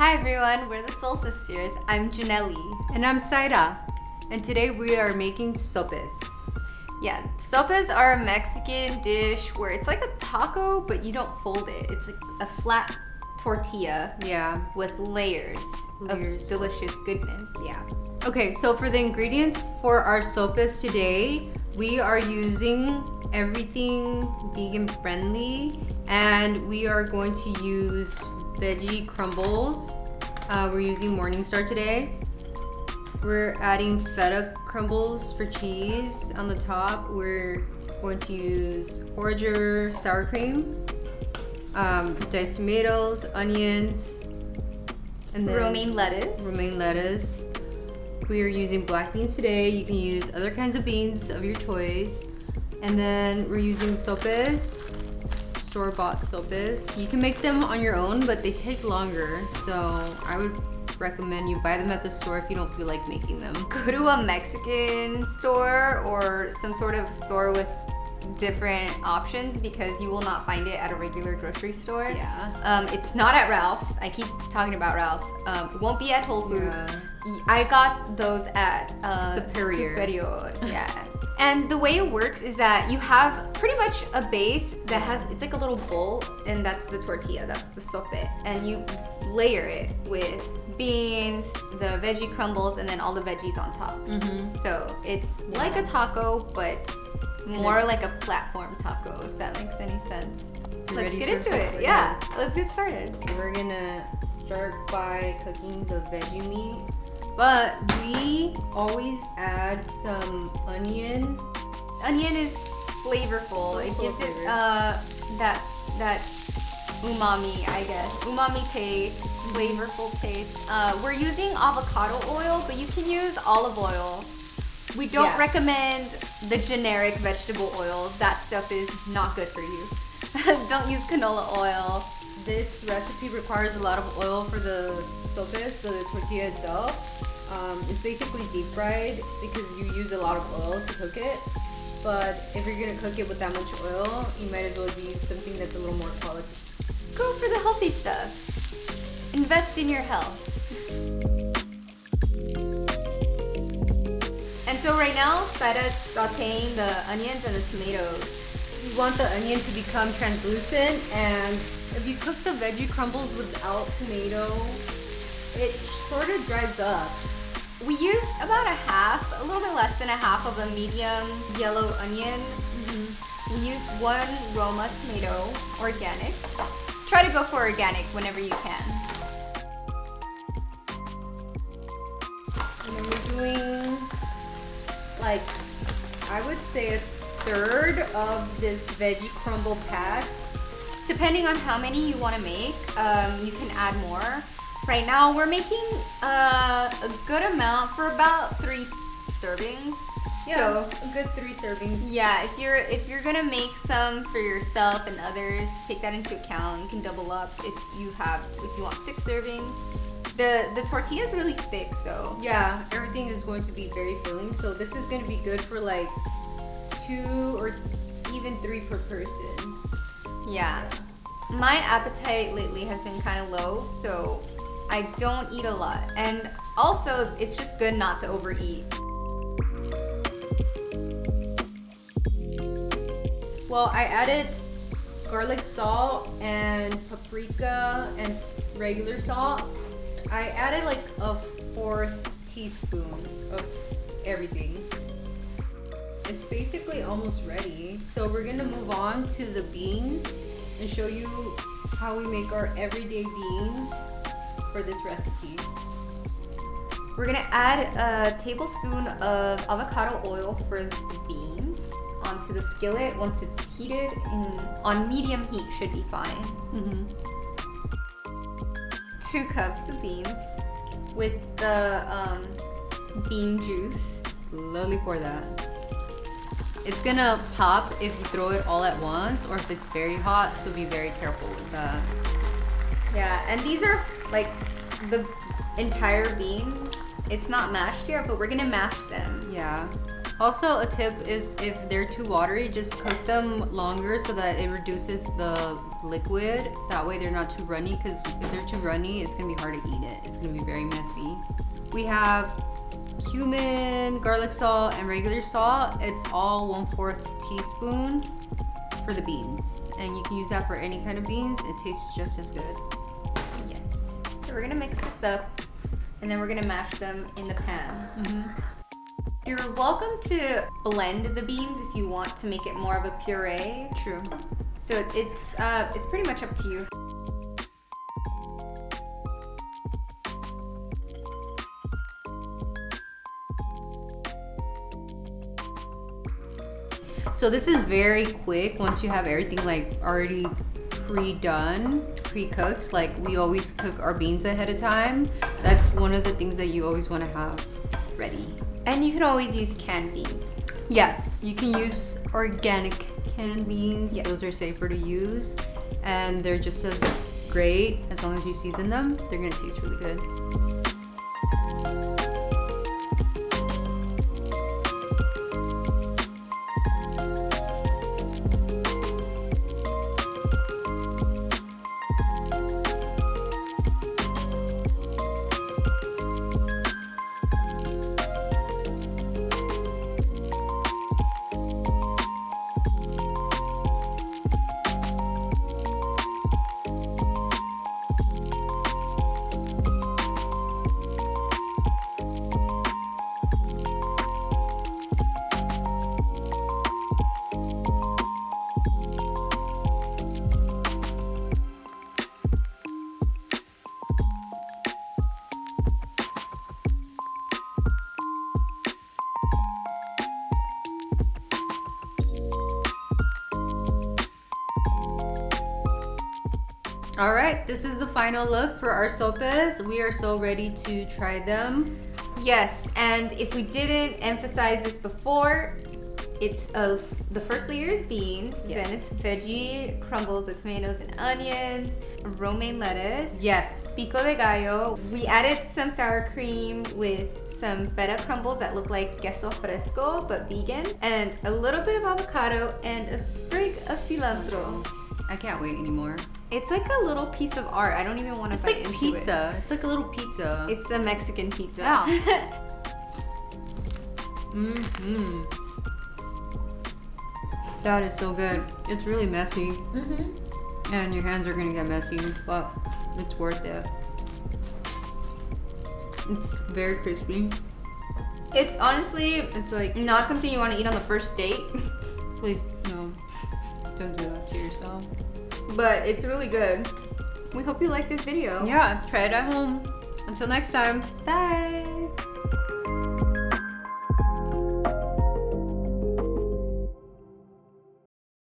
Hi everyone, we're the Soul Sisters. I'm Janelli. And I'm Saida. And today we are making sopes. Yeah, sopes are a Mexican dish where it's like a taco, but you don't fold it. It's like a flat tortilla. Yeah. With layers of delicious goodness. Yeah. Okay, so for the ingredients for our sopes today, we are using everything vegan friendly, and we are going to use Veggie Crumbles. We're using Morningstar today. We're adding Feta crumbles for cheese on the top. We're going to use Forager sour cream, diced tomatoes, onions, and then Romaine lettuce. Romaine lettuce. We are using black beans today. You can use other kinds of beans of your choice. And then we're using sopes, store-bought sopes. You can make them on your own, but they take longer. So I would recommend you buy them at the store if you don't feel like making them. Go to a Mexican store or some sort of store with different options because you will not find it at a regular grocery store. Yeah. It's not at Ralph's. I keep talking about Ralph's. It won't be at Whole Foods. Yeah. I got those at Superior. Yeah. And the way it works is that you have pretty much a base that has, it's like a little bowl, and that's the tortilla, that's the sope. And you layer it with beans, the veggie crumbles, and then all the veggies on top. Mm-hmm. So it's like a taco, but more like a platform taco, if that makes any sense. Let's get into it. Yeah, let's get started. We're gonna start by cooking the veggie meat, but we always add some onion. Onion is flavorful. It gives it that umami, I guess. Umami taste, flavorful taste. We're using avocado oil, but you can use olive oil. We don't recommend the generic vegetable oil. That stuff is not good for you. Don't use canola oil. This recipe requires a lot of oil for the sopes, the tortilla itself. It's basically deep fried because you use a lot of oil to cook it. But if you're gonna cook it with that much oil, you might as well use something that's a little more quality. Go for the healthy stuff. Invest in your health. And so right now, Saida's sauteing the onions and the tomatoes. You want the onion to become translucent, and if you cook the veggie crumbles without tomato, it sort of dries up. We used about a little bit less than a half of a medium yellow onion. Mm-hmm. We used 1 Roma tomato, organic. Try to go for organic whenever you can. And then we're doing, like, I would say a third of this veggie crumble pack. Depending on how many you want to make, you can add more. Right now, we're making a good amount for about 3 servings. Yeah, so a good 3 servings. Yeah, if you're gonna make some for yourself and others, take that into account. You can double up if you want 6 servings. The tortilla is really thick though. Yeah, everything is going to be very filling, so this is going to be good for like 2 or even 3 per person. Yeah. My appetite lately has been kind of low, so I don't eat a lot. And also, it's just good not to overeat. Well, I added garlic salt and paprika and regular salt. I added like a 4th teaspoon of everything. It's basically almost ready. So we're gonna move on to the beans and show you how we make our everyday beans for this recipe. We're gonna add a tablespoon of avocado oil for the beans onto the skillet once it's heated. On medium heat should be fine. Mm-hmm. 2 cups of beans with the bean juice. Slowly pour that. It's gonna pop if you throw it all at once or if it's very hot, so be very careful with that. Yeah, and these are like the entire bean. It's not mashed yet, but we're gonna mash them. Yeah. Also, a tip is if they're too watery, just cook them longer so that it reduces the liquid. That way they're not too runny, because if they're too runny, it's gonna be hard to eat it. It's gonna be very messy. We have cumin, garlic salt, and regular salt. It's all 1/4 teaspoon for the beans. And you can use that for any kind of beans. It tastes just as good. Yes. So we're gonna mix this up, and then we're gonna mash them in the pan. Mm-hmm. You're welcome to blend the beans if you want to make it more of a puree. True. So it's pretty much up to you. So this is very quick once you have everything like already pre-done, pre-cooked. Like we always cook our beans ahead of time. That's one of the things that you always want to have ready. And you can always use canned beans. Yes, you can use organic canned beans. Yes. Those are safer to use, and they're just as great as long as you season them. They're gonna taste really good. All right, this is the final look for our sopes. We are so ready to try them. Yes, and if we didn't emphasize this before, it's the first layer is beans, Yeah. then it's veggie, crumbles with tomatoes and onions, romaine lettuce, Yes. pico de gallo. We added some sour cream with some feta crumbles that look like queso fresco but vegan, and a little bit of avocado and a sprig of cilantro. I can't wait anymore. It's like a little piece of art. I don't even want to It's bite like into pizza. It's like a little pizza. it. It's a Mexican pizza. Yeah. Mm-hmm. That is so good. It's really messy, Mm-hmm. and your hands are gonna get messy, but it's worth it. It's very crispy. It's honestly It's like, not something you want to eat on the first date, please, no, don't do that to yourself. but it's really good. We hope you like this video. Yeah, try it at home. Until next time. Bye.